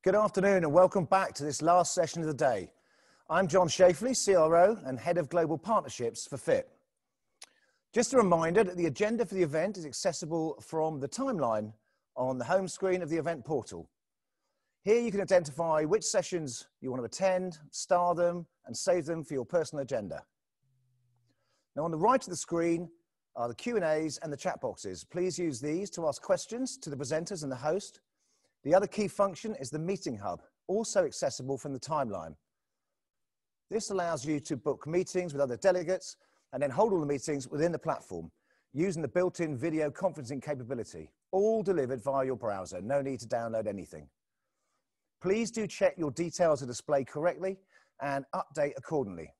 Good afternoon and welcome back to this last session of the day. I'm John Shafley, CRO and Head of Global Partnerships for FIPP. Just a reminder that the agenda for the event is accessible from the timeline on the home screen of the event portal. Here you can identify which sessions you want to attend, star them and save them for your personal agenda. Now on the right of the screen are the Q&As and the chat boxes. Please use these to ask questions to the presenters and the host. The other key function is the meeting hub, also accessible from the timeline. This allows you to book meetings with other delegates and then hold all the meetings within the platform using the built-in video conferencing capability, all delivered via your browser. No need to download anything. Please do check your details are displayed correctly and update accordingly.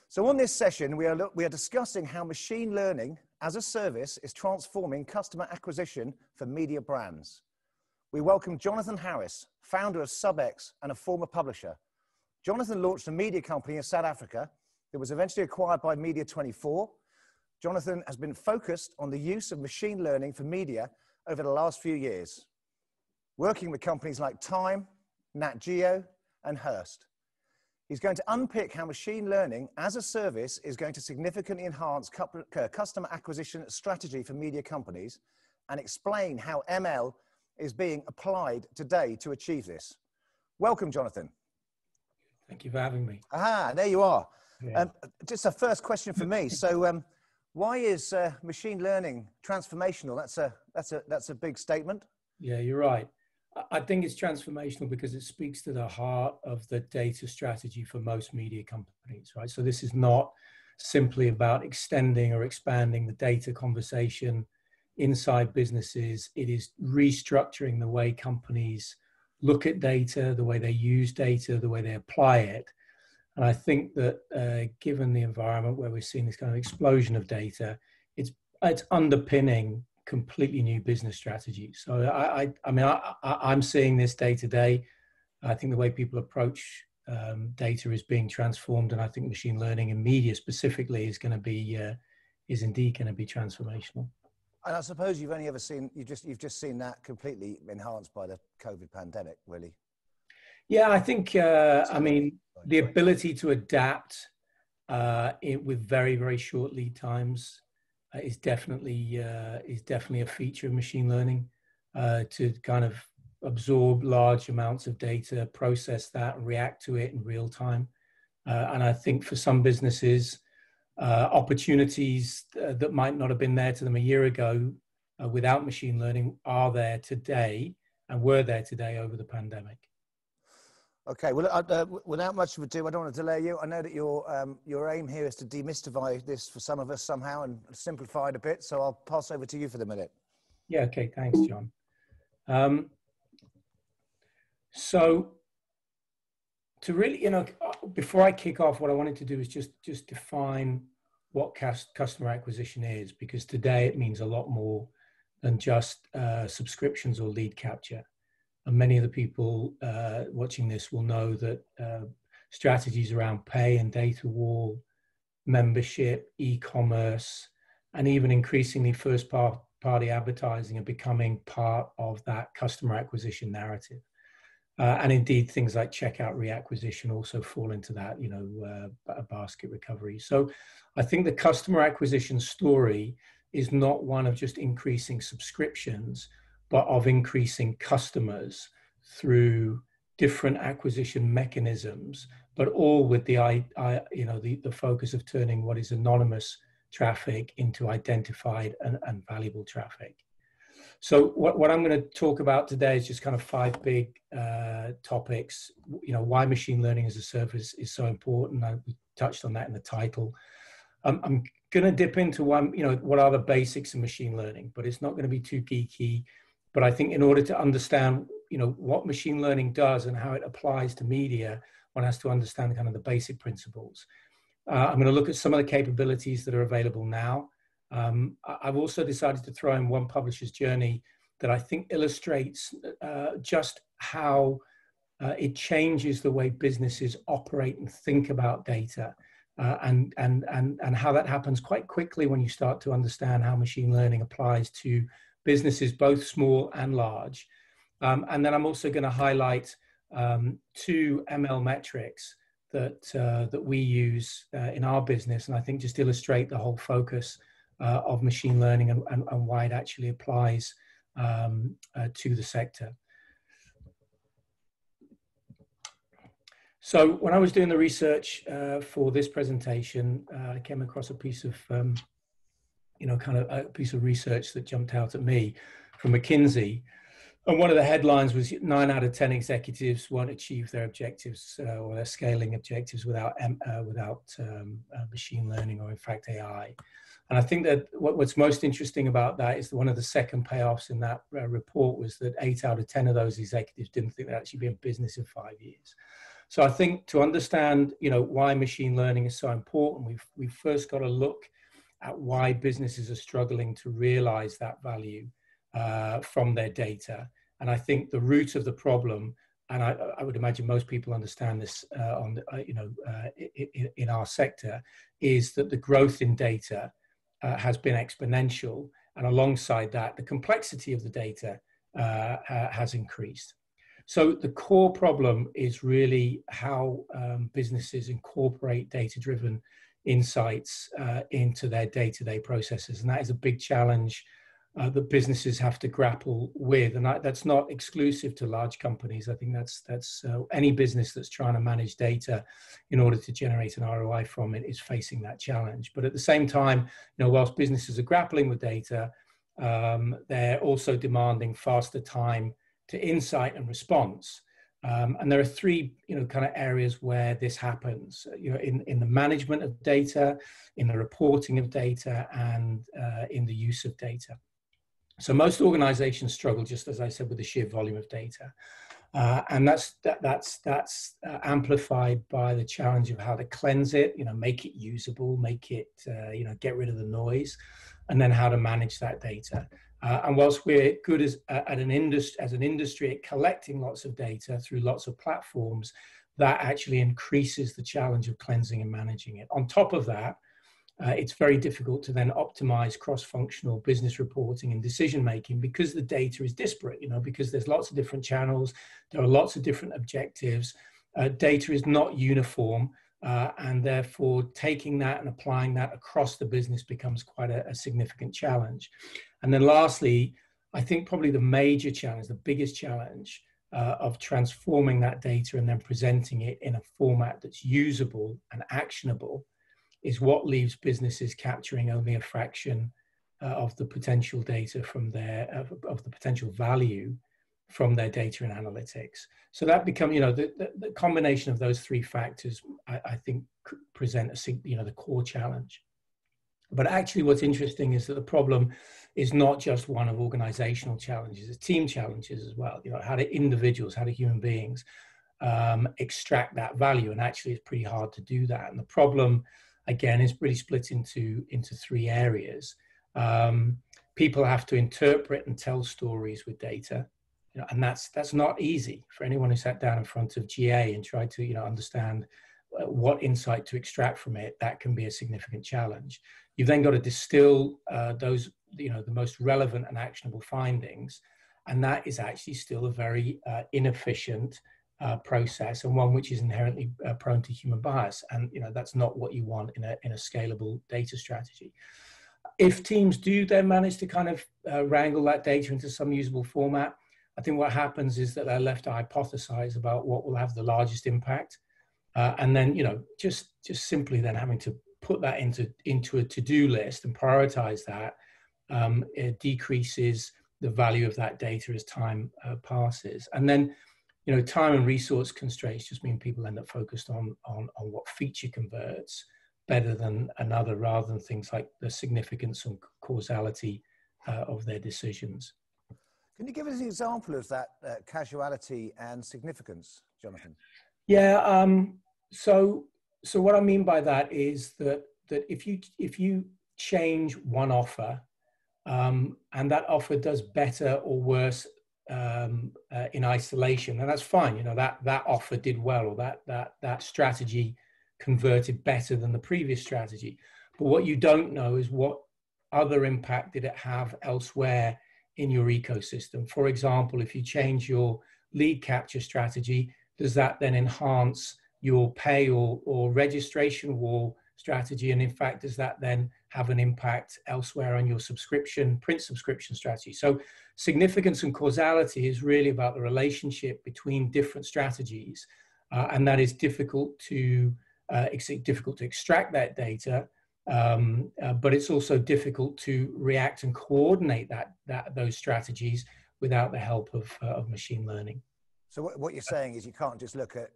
So on this session, we are discussing how machine learning as a service is transforming customer acquisition for media brands. We welcome Jonathan Harris, founder of Subx and a former publisher. Jonathan launched a media company in South Africa that was eventually acquired by Media24. Jonathan has been focused on the use of machine learning for media over the last few years, working with companies like Time, Nat Geo, and Hearst. He's going to unpick how machine learning as a service is going to significantly enhance customer acquisition strategy for media companies and explain how ML is being applied today to achieve this. Welcome, Jonathan. Thank you for having me. Ah, there you are. Yeah. Just a first question for me. So why is machine learning transformational? That's a big statement. Yeah, you're right. I think it's transformational because it speaks to the heart of the data strategy for most media companies, right? So this is not simply about extending or expanding the data conversation inside businesses. It is restructuring the way companies look at data, the way they use data, the way they apply it. And I think that given the environment where we're seeing this kind of explosion of data, it's underpinning completely new business strategies. So I'm seeing this day to day. I think the way people approach data is being transformed, and I think machine learning in media specifically is indeed going to be transformational. And I suppose you've only ever seen, you've just seen that completely enhanced by the COVID pandemic, really. Yeah, I think, the ability to adapt with very, very short lead times is definitely a feature of machine learning, to kind of absorb large amounts of data, process that, react to it in real time. And I think for some businesses, opportunities that might not have been there to them a year ago without machine learning are there today and were there today over the pandemic. Okay, well, without much of ado, I don't want to delay you. I know that your aim here is to demystify this for some of us somehow and simplify it a bit, so I'll pass over to you for the minute. Yeah, okay, thanks, John. So to really, before I kick off, what I wanted to do is just define what customer acquisition is, because today it means a lot more than just subscriptions or lead capture. And many of the people watching this will know that strategies around pay and data wall, membership, e-commerce, and even increasingly first-party advertising are becoming part of that customer acquisition narrative. And indeed, things like checkout reacquisition also fall into that, a basket recovery. So I think the customer acquisition story is not one of just increasing subscriptions, but of increasing customers through different acquisition mechanisms, but all with the focus of turning what is anonymous traffic into identified and valuable traffic. So what I'm going to talk about today is just kind of 5 big topics. Why machine learning as a service is so important. We touched on that in the title. I'm going to dip into what are the basics of machine learning, but it's not going to be too geeky. But I think in order to understand, what machine learning does and how it applies to media, one has to understand kind of the basic principles. I'm going to look at some of the capabilities that are available now. I've also decided to throw in one publisher's journey that I think illustrates just how it changes the way businesses operate and think about data, and how that happens quite quickly when you start to understand how machine learning applies to businesses, both small and large. And then I'm also going to highlight two ML metrics that we use in our business, and I think just illustrate the whole focus of machine learning and why it actually applies to the sector. So when I was doing the research for this presentation, I came across a piece of, kind of a piece of research that jumped out at me from McKinsey. And one of the headlines was 9 out of 10 executives won't achieve their objectives or their scaling objectives without machine learning or, in fact, AI. And I think that what's most interesting about that is that one of the second payoffs in that report was that 8 out of 10 of those executives didn't think they'd actually be in business in 5 years. So I think to understand, why machine learning is so important, we've first got to look at why businesses are struggling to realize that value from their data. And I think the root of the problem, and I would imagine most people understand this in our sector, is that the growth in data has been exponential, and alongside that, the complexity of the data has increased. So the core problem is really how businesses incorporate data-driven insights into their day-to-day processes, and that is a big challenge that businesses have to grapple with, and that's not exclusive to large companies. I think that's any business that's trying to manage data in order to generate an ROI from it is facing that challenge. But at the same time, whilst businesses are grappling with data, they're also demanding faster time to insight and response. And there are three, kind of areas where this happens, in the management of data, in the reporting of data, and in the use of data. So most organizations struggle, just as I said, with the sheer volume of data. And that's amplified by the challenge of how to cleanse it, make it usable, make it, get rid of the noise, and then how to manage that data. And whilst we're good as an industry at collecting lots of data through lots of platforms, that actually increases the challenge of cleansing and managing it. On top of that, it's very difficult to then optimize cross-functional business reporting and decision-making because the data is disparate, because there's lots of different channels, there are lots of different objectives, data is not uniform, and therefore taking that and applying that across the business becomes quite a significant challenge. And then lastly, I think probably the major challenge, the biggest challenge of transforming that data and then presenting it in a format that's usable and actionable is what leaves businesses capturing only a fraction of the potential data from of the potential value from their data and analytics. So that becomes, the combination of those three factors, I think, present the core challenge. But actually what's interesting is that the problem is not just one of organizational challenges, it's team challenges as well. How do individuals, how do human beings extract that value? And actually it's pretty hard to do that. And the problem, again, is really split into three areas. People have to interpret and tell stories with data. And that's not easy for anyone who sat down in front of GA and tried to understand what insight to extract from it. That can be a significant challenge. You've then got to distill those the most relevant and actionable findings, and that is actually still a very inefficient process, and one which is inherently prone to human bias. And that's not what you want in a scalable data strategy. If teams do then manage to kind of wrangle that data into some usable format, I think what happens is that they're left to hypothesize about what will have the largest impact. And then, just simply then having to put that into a to-do list and prioritize that, it decreases the value of that data as time passes. And then, time and resource constraints just mean people end up focused on what feature converts better than another, rather than things like the significance and causality of their decisions. Can you give us an example of that causality and significance, Jonathan? Yeah. So what I mean by that is that if you change one offer, and that offer does better or worse in isolation, and that's fine. That offer did well, or that strategy converted better than the previous strategy. But what you don't know is what other impact did it have elsewhere in your ecosystem. For example, if you change your lead capture strategy, does that then enhance your pay or registration wall strategy? And in fact, does that then have an impact elsewhere on your print subscription strategy? So significance and causality is really about the relationship between different strategies. And that is difficult to extract that data, but it's also difficult to react and coordinate those strategies without the help of machine learning. So what you're saying is you can't just look at,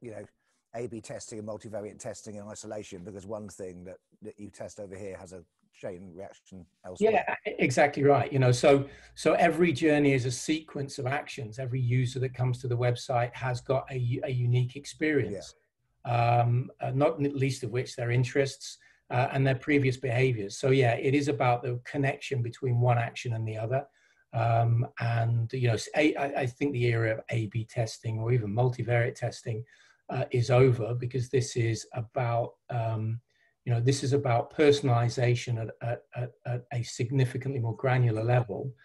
A/B testing and multivariate testing in isolation, because one thing that you test over here has a chain reaction elsewhere. Yeah, exactly right. So every journey is a sequence of actions. Every user that comes to the website has got a unique experience, not least of which their interests and their previous behaviors. So yeah, it is about the connection between one action and the other. I think the era of A/B testing or even multivariate testing is over, because this is about personalization at a significantly more granular level,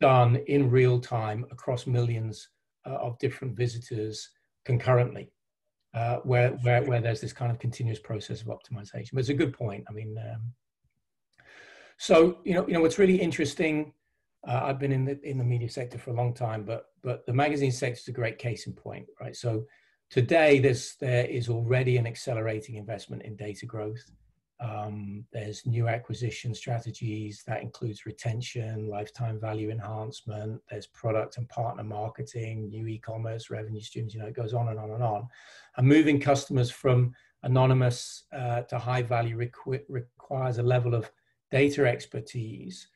done in real time across millions of different visitors concurrently, where there's this kind of continuous process of optimization. But it's a good point. I mean, what's really interesting. I've been in the media sector for a long time, but the magazine sector is a great case in point, right? So today there is already an accelerating investment in data growth. There's new acquisition strategies that includes retention, lifetime value enhancement. There's product and partner marketing, new e-commerce revenue streams. It goes on and on and on. And moving customers from anonymous to high value requires a level of data expertise.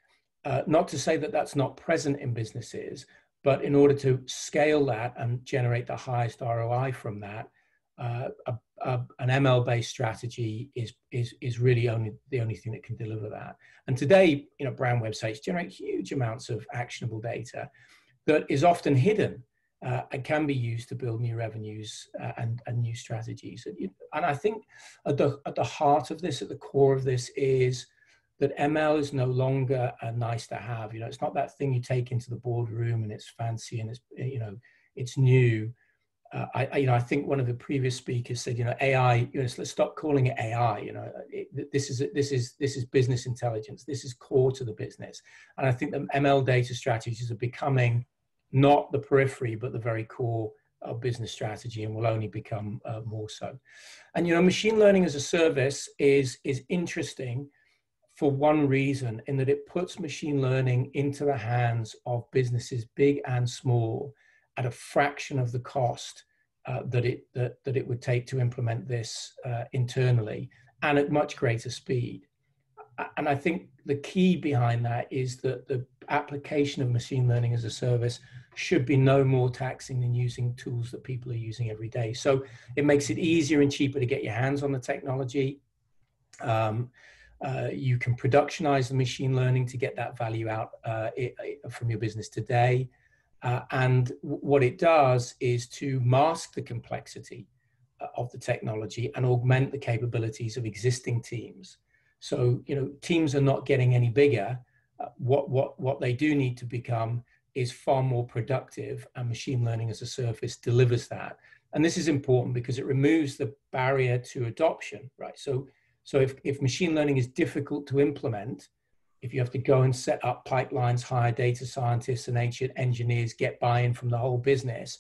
Not to say that that's not present in businesses, but in order to scale that and generate the highest ROI from that, an ML-based strategy is really the only thing that can deliver that. And today, brand websites generate huge amounts of actionable data that is often hidden and can be used to build new revenues and new strategies. And I think at the heart of this, at the core of this, is that ML is no longer a nice to have. It's not that thing you take into the boardroom and it's fancy and it's new. I think one of the previous speakers said, AI. Let's stop calling it AI. This is business intelligence. This is core to the business. And I think that ML data strategies are becoming not the periphery, but the very core of business strategy, and will only become more so. And machine learning as a service is interesting for one reason, in that it puts machine learning into the hands of businesses, big and small, at a fraction of the cost that it would take to implement this internally, and at much greater speed. And I think the key behind that is that the application of machine learning as a service should be no more taxing than using tools that people are using every day. So it makes it easier and cheaper to get your hands on the technology. You can productionize the machine learning to get that value out from your business today. And what it does is to mask the complexity of the technology and augment the capabilities of existing teams. So, teams are not getting any bigger. What they do need to become is far more productive, and machine learning as a service delivers that. And this is important because it removes the barrier to adoption, right? So if machine learning is difficult to implement, if you have to go and set up pipelines, hire data scientists and ancient engineers, get buy-in from the whole business,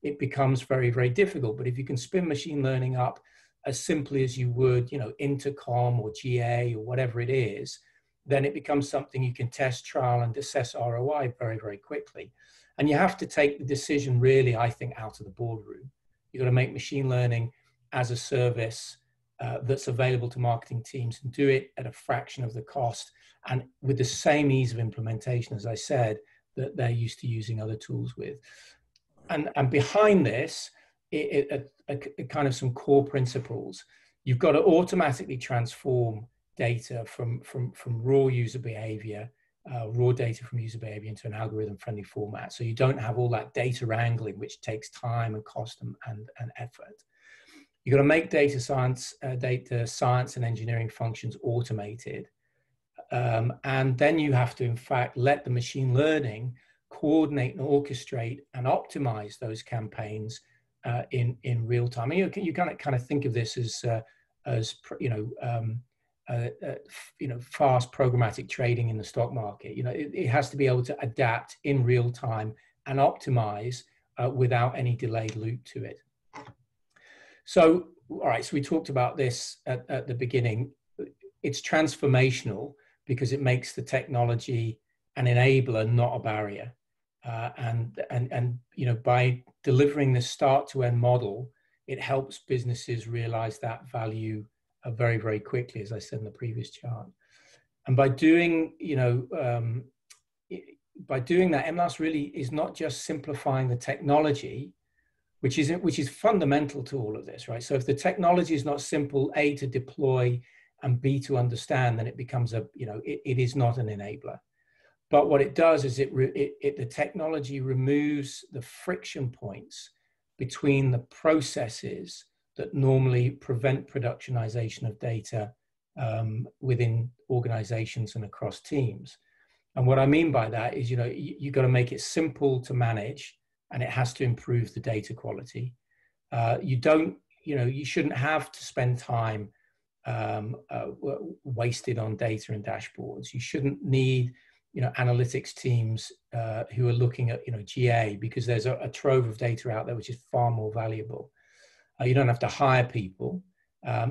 it becomes very, very difficult. But if you can spin machine learning up as simply as you would, Intercom or GA or whatever it is, then it becomes something you can test, trial, and assess ROI very, very quickly. And you have to take the decision really, I think, out of the boardroom. You've got to make machine learning as a service that's available to marketing teams, and do it at a fraction of the cost and with the same ease of implementation, as I said, that they're used to using other tools with. And behind this, kind of some core principles. You've got to automatically transform data from raw user behavior, raw data from user behavior, into an algorithm-friendly format. So you don't have all that data wrangling, which takes time and cost and effort. You've got to make data science and engineering functions automated. And then you have to, in fact, let the machine learning coordinate and orchestrate and optimize those campaigns in real time. And you kind of think of this as fast programmatic trading in the stock market. It has to be able to adapt in real time and optimize without any delayed loop to it. So, all right, so we talked about this at the beginning. It's transformational because it makes the technology an enabler, not a barrier. And by delivering the start-to-end model, it helps businesses realize that value very, very quickly, as I said in the previous chart. And by doing, by doing that, MLAS really is not just simplifying the technology, which is fundamental to all of this, right? So if the technology is not simple, A, to deploy, and B, to understand, then it becomes it is not an enabler. But what it does is the technology removes the friction points between the processes that normally prevent productionization of data within organizations and across teams. And what I mean by that is, you've got to make it simple to manage, and it has to improve the data quality. You shouldn't have to spend time wasted on data and dashboards. You shouldn't need analytics teams who are looking at GA, because there's a trove of data out there which is far more valuable. You don't have to hire people,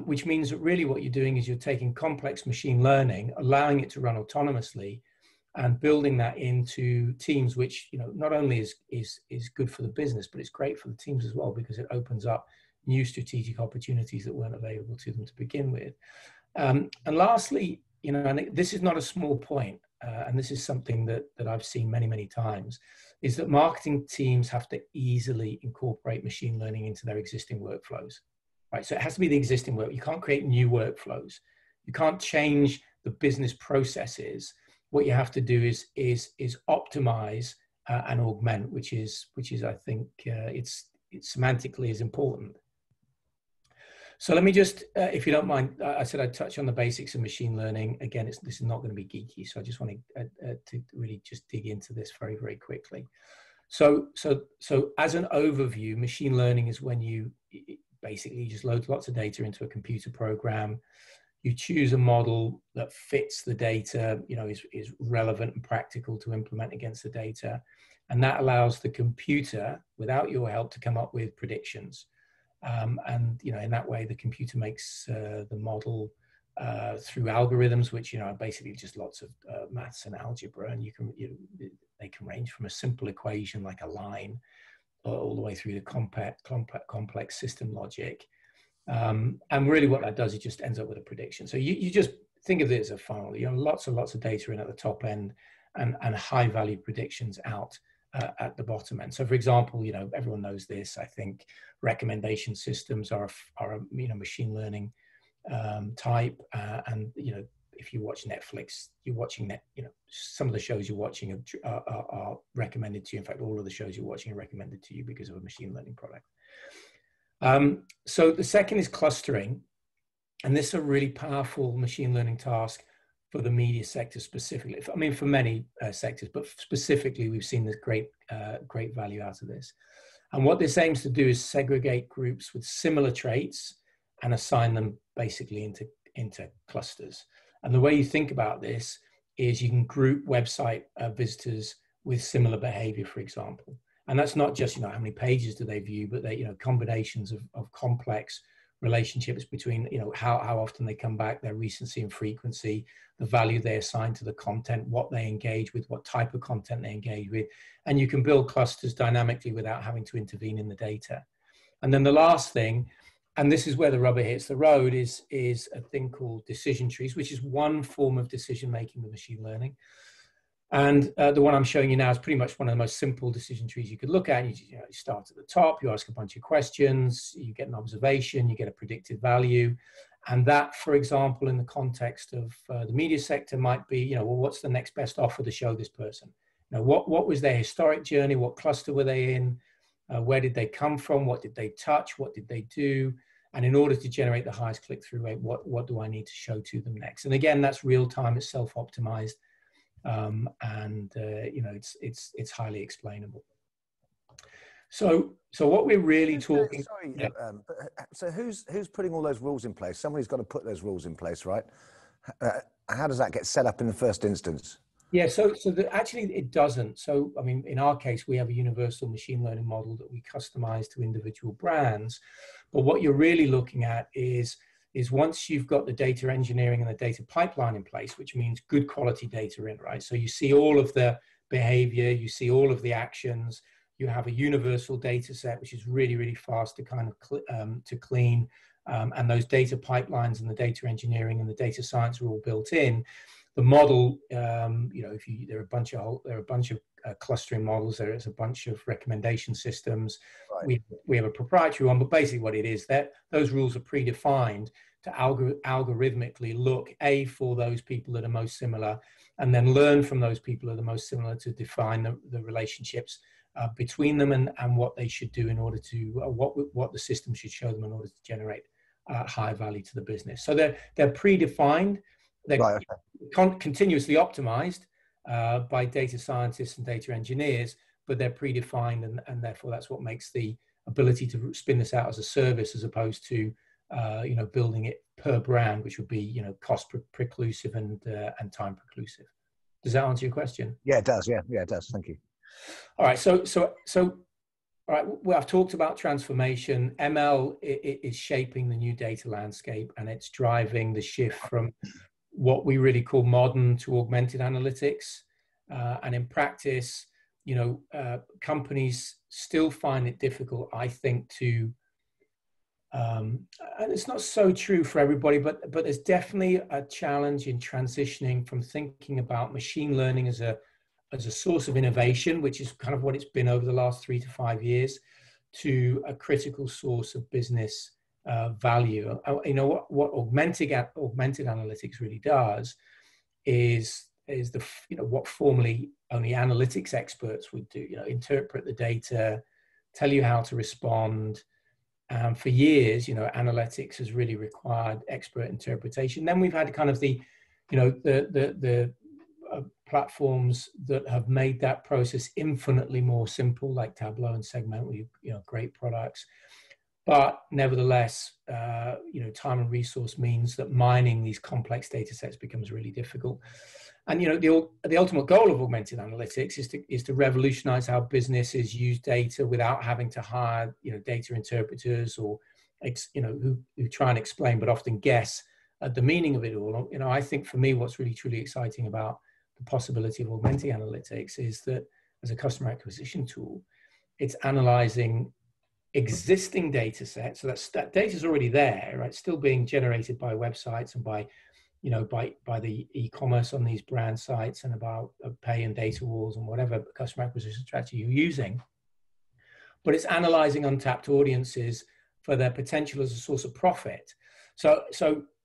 which means that really what you're doing is you're taking complex machine learning, allowing it to run autonomously, and building that into teams, which not only is good for the business, but it's great for the teams as well, because it opens up new strategic opportunities that weren't available to them to begin with. And lastly, and this is not a small point, and this is something that I've seen many, many times, is that marketing teams have to easily incorporate machine learning into their existing workflows, right? So it has to be the existing work. You can't create new workflows. You can't change the business processes. What you have to do is optimize and augment, which is I think it's semantically is important. So let me just, if you don't mind, I said I'd touch on the basics of machine learning. Again, this is not going to be geeky, so I just want to really just dig into this very, very quickly. So as an overview, machine learning is when you basically just load lots of data into a computer program. You choose a model that fits the data, is relevant and practical to implement against the data. And that allows the computer, without your help, to come up with predictions. And in that way, the computer makes the model through algorithms, which are basically just lots of maths and algebra, and they can range from a simple equation like a line all the way through the complex system logic. And really, what that does, it just ends up with a prediction. So you just think of it as a funnel. Lots and lots of data in at the top end, and high value predictions out at the bottom end. So for example, everyone knows this, I think recommendation systems are a machine learning type, and if you watch Netflix, you're watching some of the shows you're watching are recommended to you. In fact, all of the shows you're watching are recommended to you because of a machine learning product. So the second is clustering, and this is a really powerful machine learning task for the media sector specifically. I mean, for many sectors, but specifically, we've seen this great value out of this. And what this aims to do is segregate groups with similar traits and assign them basically into clusters. And the way you think about this is you can group website visitors with similar behavior, for example. And that's not just, how many pages do they view, but they, combinations of complex relationships between, how often they come back, their recency and frequency, the value they assign to the content, what they engage with, what type of content they engage with. And you can build clusters dynamically without having to intervene in the data. And then the last thing, and this is where the rubber hits the road, is a thing called decision trees, which is one form of decision making with machine learning. And the one I'm showing you now is pretty much one of the most simple decision trees you could look at. You start at the top, you ask a bunch of questions, you get an observation, you get a predicted value. And that, for example, in the context of the media sector might be, well, what's the next best offer to show this person? What was their historic journey? What cluster were they in? Where did they come from? What did they touch? What did they do? And in order to generate the highest click-through rate, what do I need to show to them next? And again, that's real time, it's self-optimized. You know, it's highly explainable. So what we're really talking. Sorry, Yeah. so who's putting all those rules in place? Somebody's got to put those rules in place, right? How does that get set up in the first instance? Yeah, actually it doesn't. So, I mean, in our case, we have a universal machine learning model that we customize to individual brands. But what you're really looking at is once you've got the data engineering and the data pipeline in place, which means good quality data in, right? So you see all of the behavior, you see all of the actions, you have a universal data set, which is really, really fast to kind of to clean. And those data pipelines and the data engineering and the data science are all built in. The model, you know, there are a bunch of clustering models. There is a bunch of recommendation systems. Right. We have a proprietary one, but basically what it is that those rules are predefined to algorithmically look for those people that are most similar, and then learn from those people that are most similar to define the relationships between them and what they should do in order to what the system should show them in order to generate high value to the business. So they're predefined. They're right, okay. Continuously optimized by data scientists and data engineers, but they're predefined, and therefore that's what makes the ability to spin this out as a service as opposed to you know, building it per brand, which would be, you know, cost preclusive and time preclusive. Does that answer your question? Yeah, it does. Yeah, it does. Thank you. All right. So all right, well, I've talked about transformation. ML is shaping the new data landscape, and it's driving the shift from what we really call modern to augmented analytics. And in practice, you know, companies still find it difficult, I think, to, and it's not so true for everybody, but there's definitely a challenge in transitioning from thinking about machine learning as a source of innovation, which is kind of what it's been over the last 3 to 5 years, to a critical source of business value. You know, what augmented analytics really does is you know, what formerly only analytics experts would do. You know, interpret the data, tell you how to respond. For years, you know, analytics has really required expert interpretation. Then we've had kind of the, you know, the platforms that have made that process infinitely more simple, like Tableau and Segment, you know, great products. But nevertheless, you know, time and resource means that mining these complex data sets becomes really difficult. And, you know, the ultimate goal of augmented analytics is to revolutionize how businesses use data without having to hire, you know, data interpreters or, you know, who try and explain, but often guess at the meaning of it all. You know, I think for me, what's really, truly exciting about the possibility of augmented analytics is that as a customer acquisition tool, it's analyzing existing data sets. So that data is already there, right? Still being generated by websites and by, you know, by the e-commerce on these brand sites, and about pay and data walls and whatever customer acquisition strategy you're using. But it's analyzing untapped audiences for their potential as a source of profit. So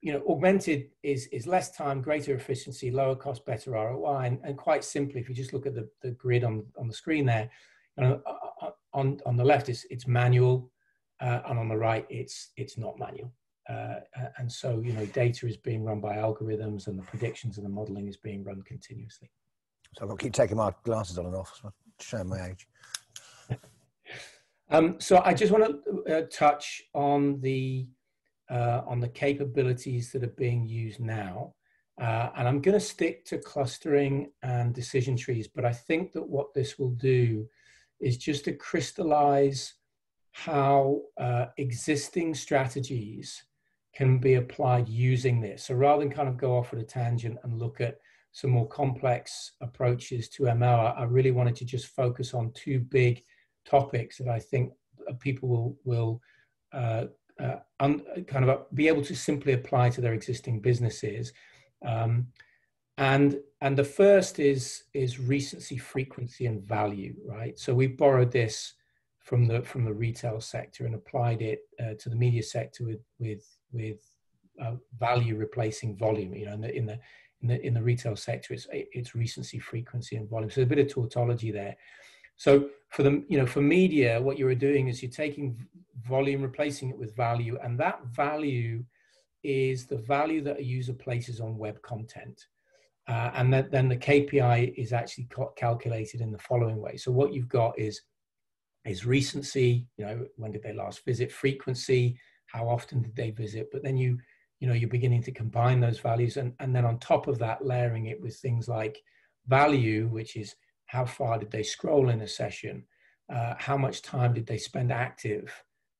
you know, augmented is less time, greater efficiency, lower cost, better ROI. And quite simply, if you just look at the grid on the screen there, you know, on the left it's manual, and on the right it's not manual. And so, you know, data is being run by algorithms, and the predictions and the modeling is being run continuously. So I've got to keep taking my glasses on and off, so showing my age. So I just want to touch on the capabilities that are being used now. And I'm going to stick to clustering and decision trees, but I think that what this will do is just to crystallize how existing strategies can be applied using this. So rather than kind of go off at a tangent and look at some more complex approaches to ML, I really wanted to just focus on 2 big topics that I think people will kind of be able to simply apply to their existing businesses. And the first is recency, frequency, and value, right? So we borrowed this from the retail sector and applied it to the media sector with value replacing volume. You know, in the retail sector, it's recency, frequency, and volume. So there's a bit of tautology there. So for the, you know, for media, what you're doing is you're taking volume, replacing it with value, and that value is the value that a user places on web content. And then the KPI is actually calculated in the following way. So what you've got is recency, when did they last visit, frequency, how often did they visit, but then you're beginning to combine those values, and then on top of that, layering it with things like value, which is how far did they scroll in a session, how much time did they spend active,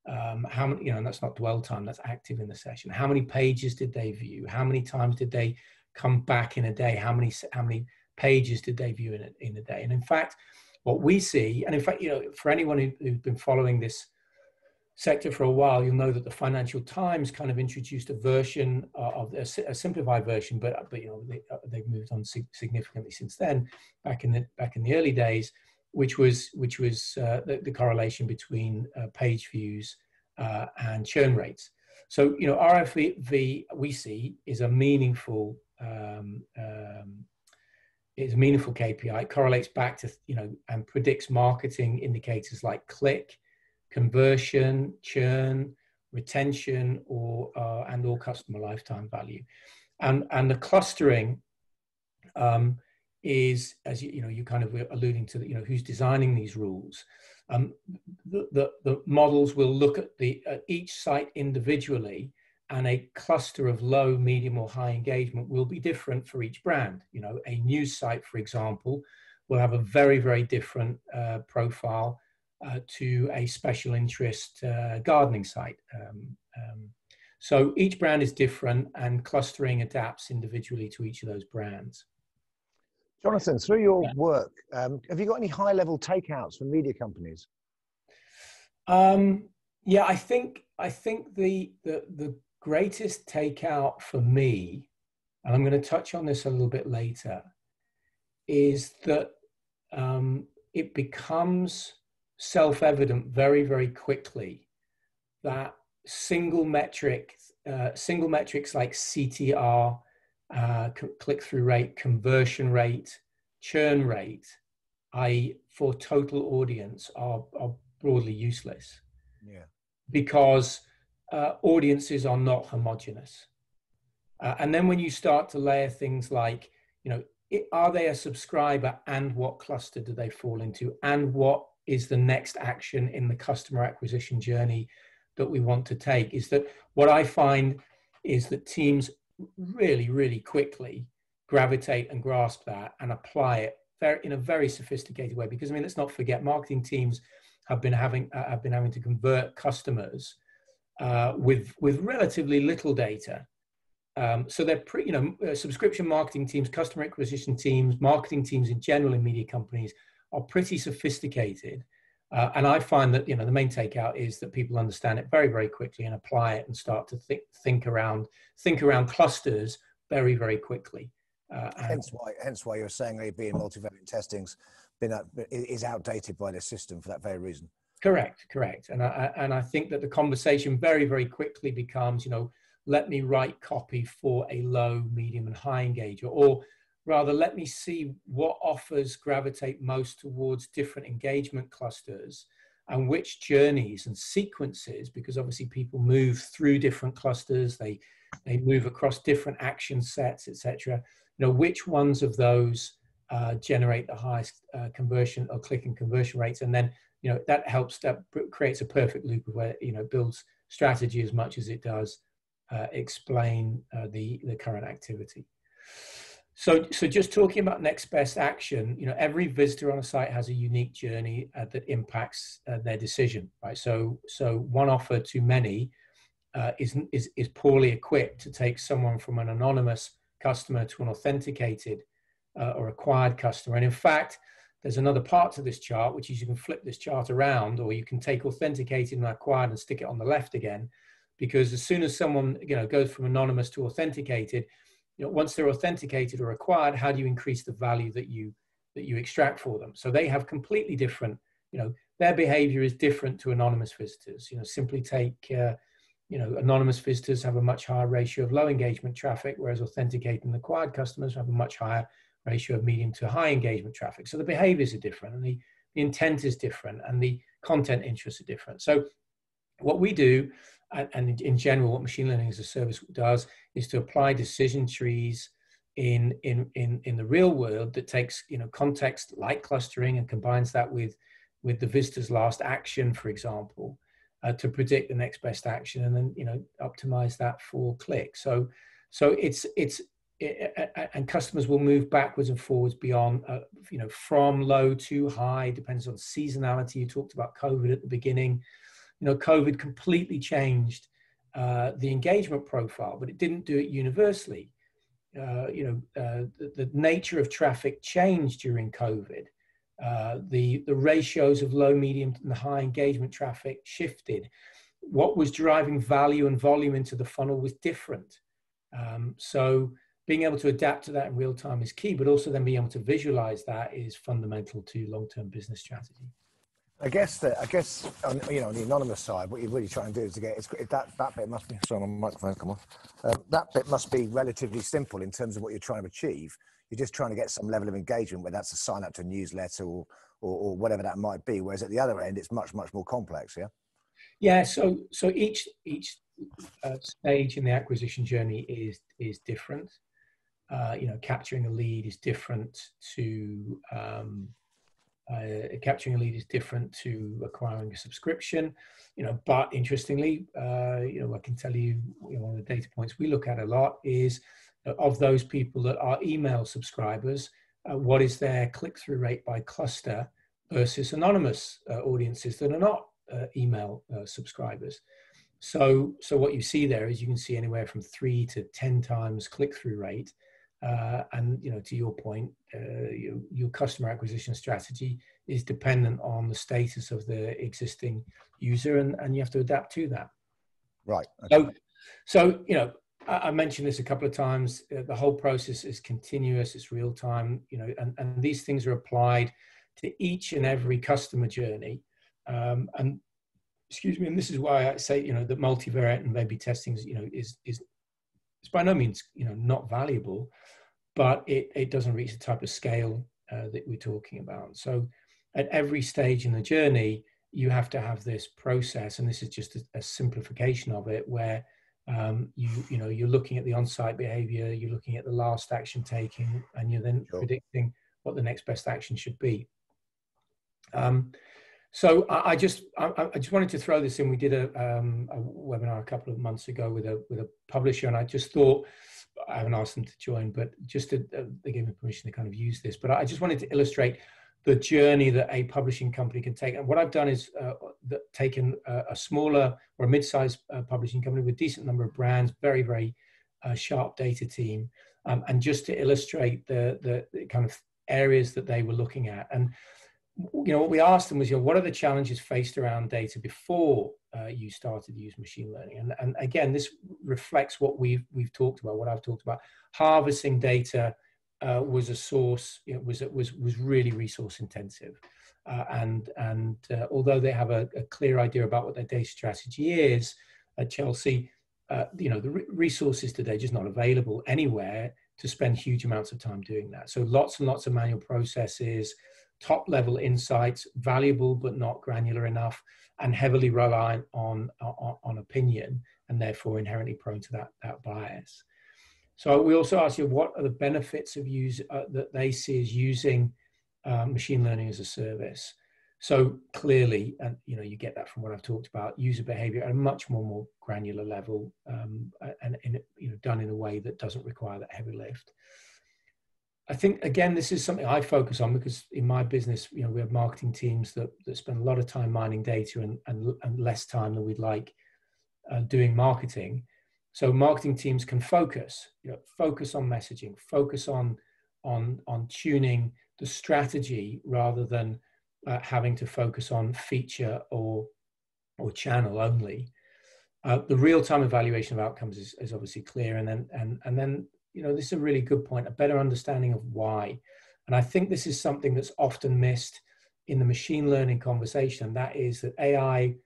how many, and that's not dwell time, that's active in the session, how many pages did they view, how many times did they come back in a day, how many pages did they view in a day. And in fact, what we see, and in fact, for anyone who's been following this sector for a while, you'll know that the Financial Times kind of introduced a version of a simplified version, but they've moved on significantly since then. Back in the early days, which was the correlation between page views and churn rates. So RFV we see is a meaningful KPI. It correlates back to and predicts marketing indicators like click, conversion, churn, retention, or customer lifetime value, and the clustering is, as you kind of were alluding to, who's designing these rules. The models will look at each site individually, and a cluster of low, medium, or high engagement will be different for each brand. A news site, for example, will have a very, very different profile to a special interest gardening site. So each brand is different, and clustering adapts individually to each of those brands. Jonathan, through your work, have you got any high-level takeouts from media companies? Yeah, I think the greatest takeout for me, and I'm going to touch on this a little bit later, is that it becomes self-evident very, very quickly that single metrics like CTR, click-through rate, conversion rate, churn rate, i.e. for total audience, are broadly useless. Yeah. Because audiences are not homogeneous. And then when you start to layer things like, are they a subscriber, and what cluster do they fall into, and what is the next action in the customer acquisition journey that we want to take, is that what I find is that teams really, really quickly gravitate and grasp that and apply it in a very sophisticated way. Because let's not forget, marketing teams have been having to convert customers with relatively little data. So they're subscription marketing teams, customer acquisition teams, marketing teams in general in media companies are pretty sophisticated. And I find that the main takeout is that people understand it very, very quickly and apply it and start to think around clusters very, very quickly. Hence why you're saying AB and multivariate testing's is outdated by this system for that very reason. Correct. And I think that the conversation very, very quickly becomes, let me write copy for a low, medium, and high engager, or rather, let me see what offers gravitate most towards different engagement clusters, and which journeys and sequences, because obviously people move through different clusters, they move across different action sets, etc. Which ones of those generate the highest conversion or click and conversion rates, and then that creates a perfect loop of where builds strategy as much as it does explain the current activity. So just talking about next best action, every visitor on a site has a unique journey that impacts their decision, right? So one offer too many is poorly equipped to take someone from an anonymous customer to an authenticated or acquired customer. And in fact, there's another part to this chart, which is you can flip this chart around, or you can take authenticated and acquired and stick it on the left again, because as soon as someone goes from anonymous to authenticated, once they're authenticated or acquired, how do you increase the value that you extract for them? So they have completely different, their behavior is different to anonymous visitors. Simply take, anonymous visitors have a much higher ratio of low engagement traffic, whereas authenticated and acquired customers have a much higher ratio of medium to high engagement traffic. So the behaviors are different, and the intent is different, and the content interests are different. So what we do, and in general, what machine learning as a service does, is to apply decision trees in the real world that takes, context like clustering and combines that with the visitor's last action, for example, to predict the next best action, and then optimize that for click. So and customers will move backwards and forwards beyond, from low to high, depends on seasonality. You talked about COVID at the beginning. COVID completely changed the engagement profile, but it didn't do it universally. The nature of traffic changed during COVID. The ratios of low, medium, and high engagement traffic shifted. What was driving value and volume into the funnel was different. So being able to adapt to that in real time is key, but also then being able to visualize that is fundamental to long-term business strategy. I guess on the anonymous side, what you're really trying to do is to get that bit must be, sorry, my microphone's come off. That bit must be relatively simple in terms of what you're trying to achieve. You're just trying to get some level of engagement, whether that's a sign up to a newsletter or whatever that might be. Whereas at the other end, it's much more complex. Yeah. Yeah. So each stage in the acquisition journey is different. Capturing a lead is different to acquiring a subscription, but interestingly, I can tell you, one of the data points we look at a lot is of those people that are email subscribers, what is their click-through rate by cluster versus anonymous audiences that are not email subscribers. So what you see there is you can see anywhere from 3 to 10 times click-through rate. And to your point, your customer acquisition strategy is dependent on the status of the existing user, and you have to adapt to that. Right. Okay. So I mentioned this a couple of times. The whole process is continuous. It's real time. And these things are applied to each and every customer journey. And this is why I say that multivariate and A/B testing is by no means not valuable, but it doesn't reach the type of scale that we're talking about. So at every stage in the journey, you have to have this process, and this is just a simplification of it, where you're looking at the on-site behavior, you're looking at the last action taking, and you're then predicting what the next best action should be. So I just wanted to throw this in. We did a webinar a couple of months ago with a publisher, and I just thought, I haven't asked them to join, but just they gave me permission to kind of use this. But I just wanted to illustrate the journey that a publishing company can take. And what I've done is taken a smaller or a mid-sized publishing company with a decent number of brands, very, very sharp data team, and just to illustrate the kind of areas that they were looking at. And what we asked them was, what are the challenges faced around data before you started to use machine learning? And again, this reflects what we've talked about, what I've talked about. Harvesting data was a source, was really resource intensive. And although they have a clear idea about what their data strategy is at Chelsea, the resources today are just not available anywhere to spend huge amounts of time doing that. So lots and lots of manual processes, top level insights, valuable but not granular enough, and heavily reliant on opinion, and therefore inherently prone to that bias. So we also ask you, what are the benefits of that they see as using machine learning as a service? So clearly, and you get that from what I've talked about, user behavior at a much more granular level, and done in a way that doesn't require that heavy lift. I think, again, this is something I focus on because in my business, we have marketing teams that spend a lot of time mining data and less time than we'd like doing marketing. So marketing teams can focus on messaging, focus on tuning the strategy rather than having to focus on feature or channel only. The real-time evaluation of outcomes is obviously clear, and then this is a really good point, a better understanding of why. And I think this is something that's often missed in the machine learning conversation. That is that AI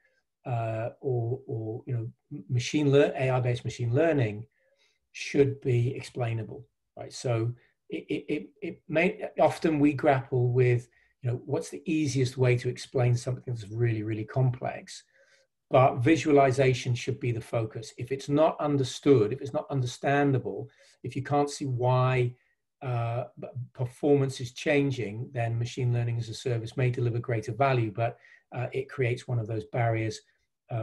or AI-based machine learning should be explainable, right? So often we grapple with, what's the easiest way to explain something that's really, really complex. But visualization should be the focus. If it's not understood, if it's not understandable, if you can't see why performance is changing, then machine learning as a service may deliver greater value, but it creates one of those barriers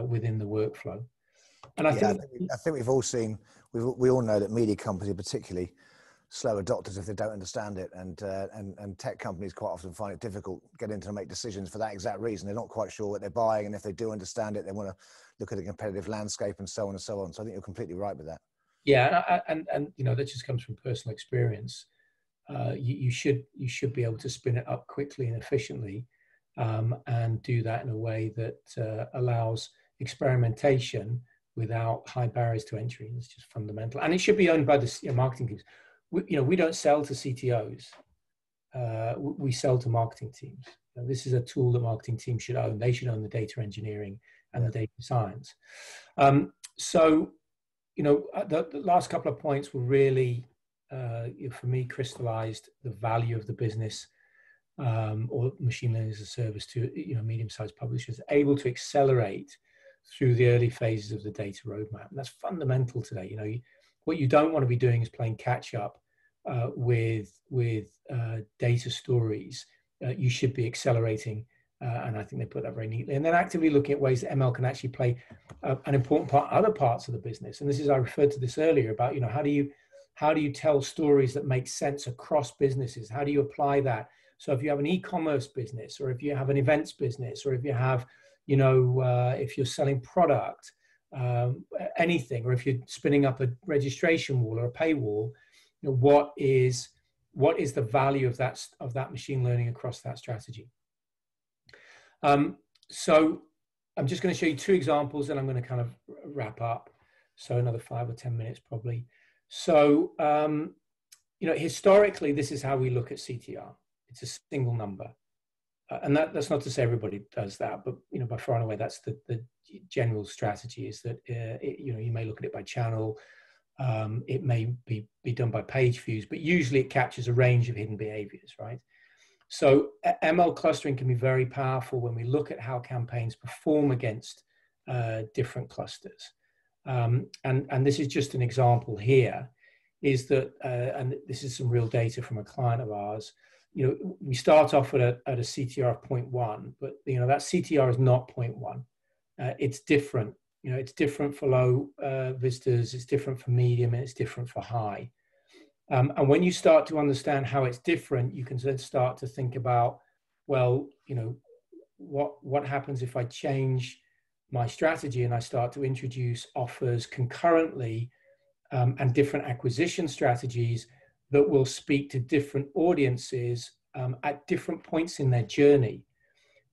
within the workflow. And I think we've all seen, we all know that media companies are particularly slow adopters if they don't understand it, and tech companies quite often find it difficult getting to make decisions for that exact reason. They're not quite sure what they're buying, and if they do understand it, they want to look at the competitive landscape and so on and so on. So I think you're completely right with that. Yeah, and you know, that just comes from personal experience. You should be able to spin it up quickly and efficiently, and do that in a way that allows experimentation without high barriers to entry. It's just fundamental, and it should be owned by the marketing teams. We don't sell to CTOs. We sell to marketing teams. This is a tool that marketing teams should own. They should own the data engineering and the data science. So, the last couple of points were really, for me, crystallized the value of the business, or machine learning as a service to medium-sized publishers, able to accelerate through the early phases of the data roadmap. And that's fundamental today. What you don't want to be doing is playing catch up with data stories. You should be accelerating, and I think they put that very neatly. And then actively looking at ways that ML can actually play an important part in other parts of the business. And this is, I referred to this earlier about, how do you tell stories that make sense across businesses? How do you apply that? So if you have an e-commerce business, or if you have an events business, or if you have, if you're selling product, anything, or if you're spinning up a registration wall or a paywall, what is the value of that machine learning across that strategy? So I'm just going to show you two examples, and I'm going to kind of wrap up. So another 5 or 10 minutes probably. So historically, this is how we look at CTR. It's a single number. And that's not to say everybody does that, but by far and away, that's the general strategy, is that you may look at it by channel, it may be done by page views, but usually it captures a range of hidden behaviors, right? So ML clustering can be very powerful when we look at how campaigns perform against different clusters. And this is just an example here, is that, and this is some real data from a client of ours. We start off at a CTR of 0.1, but that CTR is not 0.1. It's different. It's different for low visitors, it's different for medium, and it's different for high. And when you start to understand how it's different, you can then start to think about, well, what happens if I change my strategy and I start to introduce offers concurrently, and different acquisition strategies that will speak to different audiences at different points in their journey.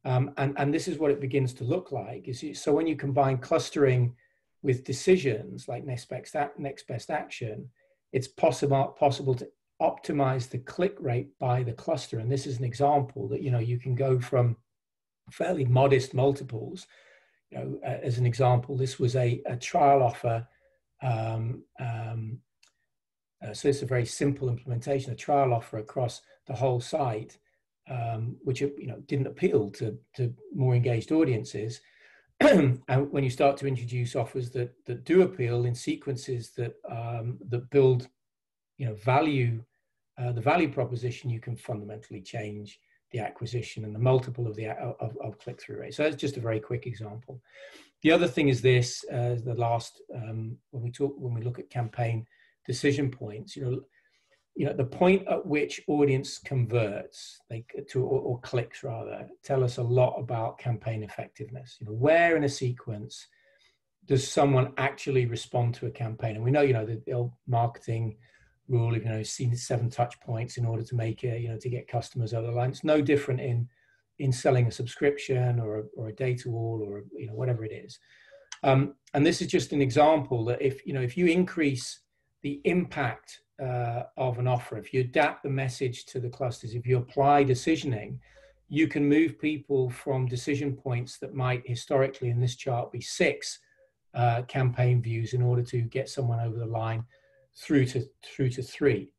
And this is what it begins to look like. So when you combine clustering with decisions like next best action, it's possible to optimize the click rate by the cluster. And this is an example that, you can go from fairly modest multiples. As an example, this was a trial offer. So it's a very simple implementation, a trial offer across the whole site, which didn't appeal to more engaged audiences. And when you start to introduce offers that do appeal in sequences that build value, the value proposition, you can fundamentally change the acquisition and the multiple of click-through rate. So that's just a very quick example. The other thing is this, the last, when we look at campaign decision points, the point at which audience converts, or clicks rather, tell us a lot about campaign effectiveness. Where in a sequence does someone actually respond to a campaign? And we know, the old marketing rule, seen 7 touch points in order to make it, to get customers over the line. It's no different in selling a subscription or a data wall or whatever it is. And this is just an example that if you increase the impact of an offer, if you adapt the message to the clusters, if you apply decisioning, you can move people from decision points that might historically in this chart be 6 campaign views in order to get someone over the line through to 3.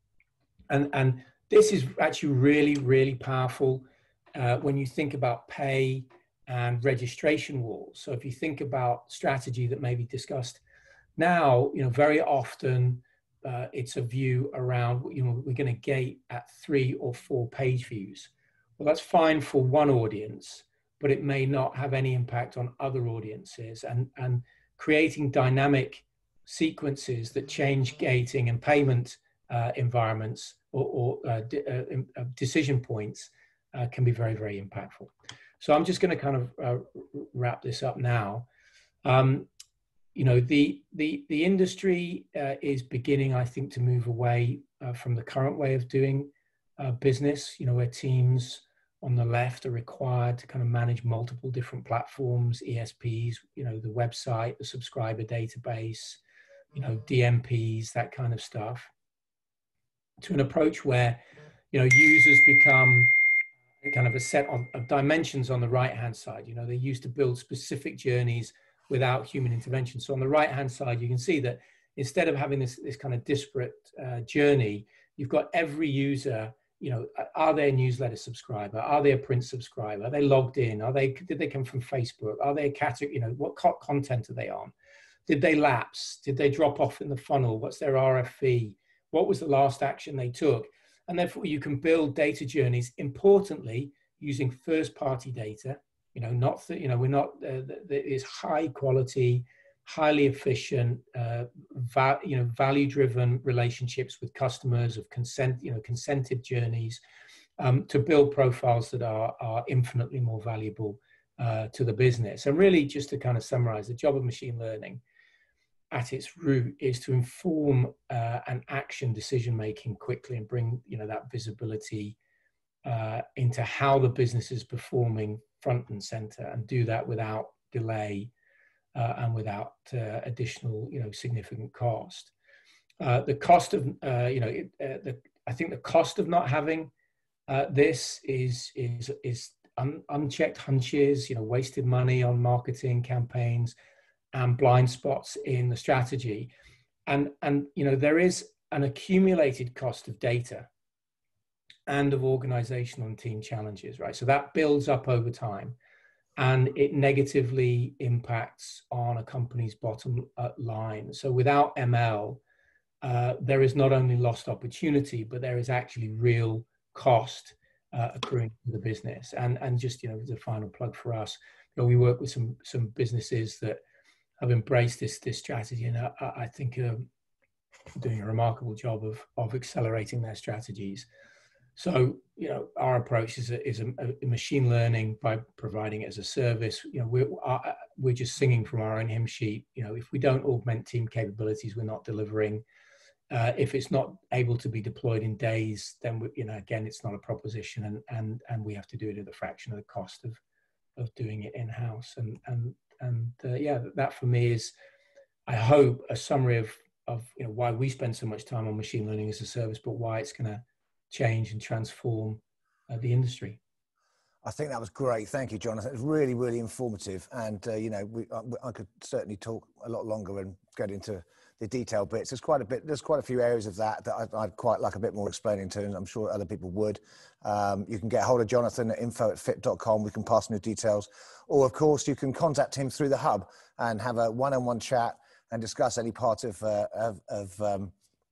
And this is actually really, really powerful when you think about pay and registration walls. So if you think about strategy that may be discussed now, very often it's a view around, you know, we're going to gate at 3 or 4 page views. Well, that's fine for one audience, but it may not have any impact on other audiences. And creating dynamic sequences that change gating and payment environments or decision points can be very, very impactful. So I'm just going to kind of wrap this up now. You know, the industry is beginning, I think, to move away from the current way of doing business, you know, where teams on the left are required to kind of manage multiple different platforms, ESPs, you know, the website, the subscriber database, you know, DMPs, that kind of stuff, to an approach where, you know, users become kind of a set of dimensions on the right-hand side. You know, they used to build specific journeys without human intervention. So on the right-hand side, you can see that instead of having this kind of disparate journey, you've got every user, you know, are they a newsletter subscriber? Are they a print subscriber? Are they logged in? Did they come from Facebook? Are they a category, you know, what content are they on? Did they lapse? Did they drop off in the funnel? What's their RFV? What was the last action they took? And therefore you can build data journeys, importantly, using first-party data, you know, not that, you know, we're not, it's high quality, highly efficient, you know, value-driven relationships with customers of consent, you know, consented journeys to build profiles that are infinitely more valuable to the business. And really, just to kind of summarize, the job of machine learning at its root is to inform and action decision-making quickly and bring, you know, that visibility into how the business is performing front and center, and do that without delay and without additional, you know, significant cost. The cost of, you know, I think the cost of not having this is unchecked hunches, you know, wasted money on marketing campaigns and blind spots in the strategy. And you know, there is an accumulated cost of data and of organizational and team challenges, right? So that builds up over time, and it negatively impacts on a company's bottom line. So without ML, there is not only lost opportunity, but there is actually real cost accruing to the business. And just, you know, the final plug for us, you know, we work with some businesses that have embraced this strategy, and I think doing a remarkable job of accelerating their strategies. So, you know, our approach is a machine learning by providing it as a service. You know, we're just singing from our own hymn sheet. You know, if we don't augment team capabilities, we're not delivering. If it's not able to be deployed in days, then we, you know, again, it's not a proposition, and we have to do it at a fraction of the cost of doing it in house. And yeah, that for me is, I hope, a summary of you know, why we spend so much time on machine learning as a service, but why it's going to change and transform the industry. I think that was great. Thank you, Jonathan. It was really, really informative. And, you know, I could certainly talk a lot longer and get into the detailed bits. There's quite a few areas of that I'd quite like a bit more explaining to, and I'm sure other people would. You can get hold of Jonathan at info@fipp.com. We can pass on your details. Or, of course, you can contact him through the hub and have a one-on-one chat and discuss any part of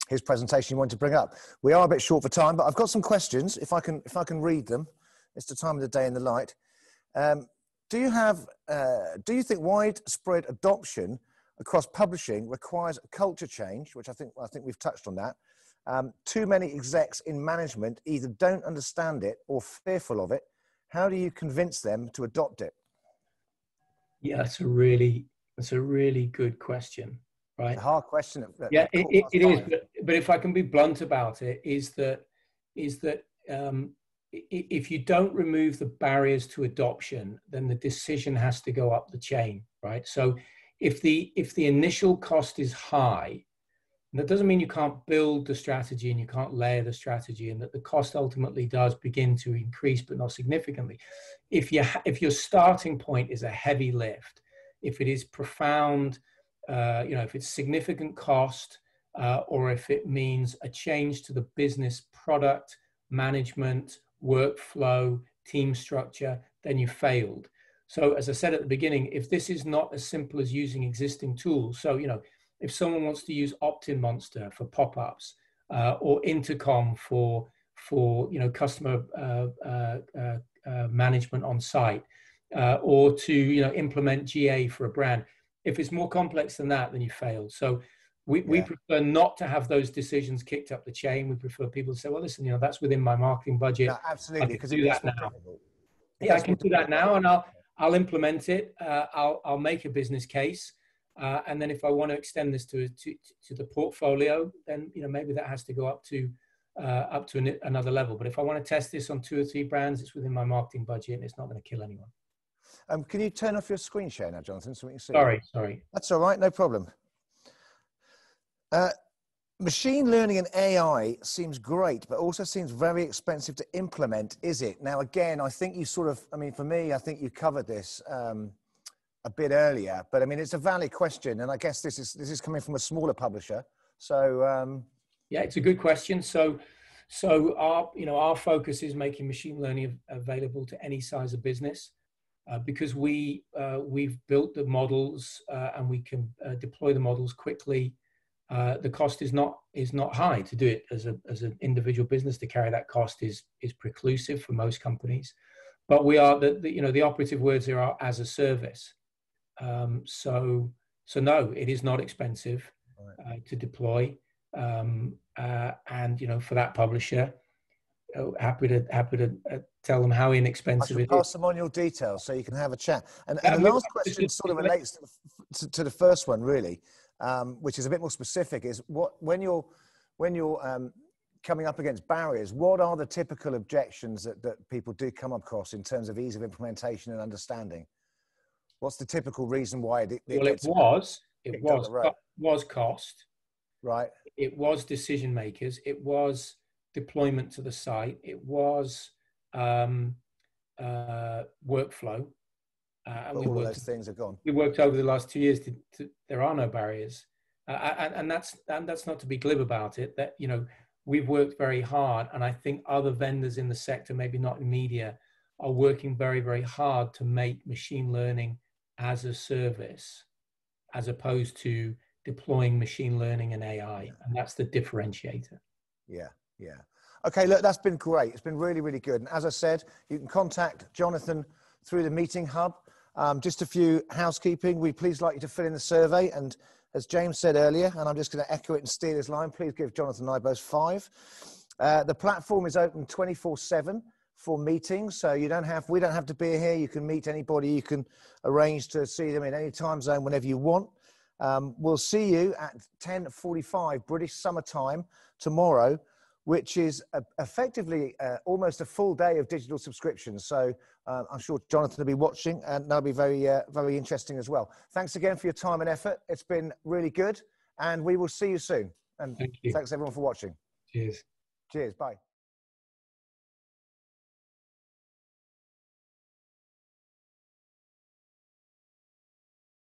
his presentation you want to bring up. We are a bit short for time, but I've got some questions. If I can read them. It's the time of the day in the light. Do you think widespread adoption across publishing requires a culture change, which I think we've touched on that? Too many execs in management either don't understand it or fearful of it. How do you convince them to adopt it? Yeah, that's a really good question, right? It's a hard question. Yeah, it is. But if I can be blunt about it, is that if you don't remove the barriers to adoption, then the decision has to go up the chain, right? So if the initial cost is high, that doesn't mean you can't build the strategy and you can't layer the strategy, and that the cost ultimately does begin to increase, but not significantly. If your starting point is a heavy lift, if it is profound, you know, if it's significant cost, or if it means a change to the business product, management, workflow, team structure, then you failed. So as I said at the beginning, if this is not as simple as using existing tools, so, you know, if someone wants to use Opt-in Monster for pop-ups, or Intercom for customer management on site, or to implement GA for a brand. If it's more complex than that, then you failed. So we prefer not to have those decisions kicked up the chain. We prefer people to say, well, listen, that's within my marketing budget. No, absolutely, because it do that now. I can do that now, and I'll implement it. I'll make a business case, and then if I want to extend this to the portfolio, then maybe that has to go up to another level. But if I want to test this on 2 or 3 brands, it's within my marketing budget, and it's not going to kill anyone. Can you turn off your screen share now, Jonathan, so we can see? Sorry. That's all right, no problem. Machine learning and AI seems great, but also seems very expensive to implement, is it? Now, again, I think you for me, I think you covered this a bit earlier, but I mean, it's a valid question. And I guess this is coming from a smaller publisher. So, yeah, it's a good question. So our focus is making machine learning available to any size of business, because we've built the models and we can deploy the models quickly. The cost is not high to do it as an individual business. To carry that cost is preclusive for most companies, but we are the operative words here are as a service. So no, it is not expensive to deploy, and for that publisher, happy to tell them how inexpensive it is. Pass them on your details so you can have a chat. And the last question sort of relates to the first one, really. Which is a bit more specific, is when you're coming up against barriers, what are the typical objections that people do come across in terms of ease of implementation and understanding? What's the typical reason why it was cost, right? It was decision makers. It was deployment to the site. It was workflow. And all of those things are gone. We worked over the last 2 years there are no barriers, and that's not to be glib about it. That we've worked very hard, and I think other vendors in the sector, maybe not in media, are working very, very hard to make machine learning as a service, as opposed to deploying machine learning and AI, and that's the differentiator. Yeah. Okay, look, that's been great. It's been really, really good. And as I said, you can contact Jonathan through the meeting hub. Just a few housekeeping. We'd please like you to fill in the survey. And as James said earlier, and I'm just going to echo it and steal his line, please give Jonathan and I both 5. The platform is open 24/7 for meetings. So we don't have to be here. You can meet anybody. You can arrange to see them in any time zone whenever you want. We'll see you at 10:45 British Summer Time tomorrow, which is effectively almost a full day of digital subscriptions. So I'm sure Jonathan will be watching, and that'll be very, very interesting as well. Thanks again for your time and effort. It's been really good, and we will see you soon. And thanks everyone for watching. Cheers. Cheers. Bye.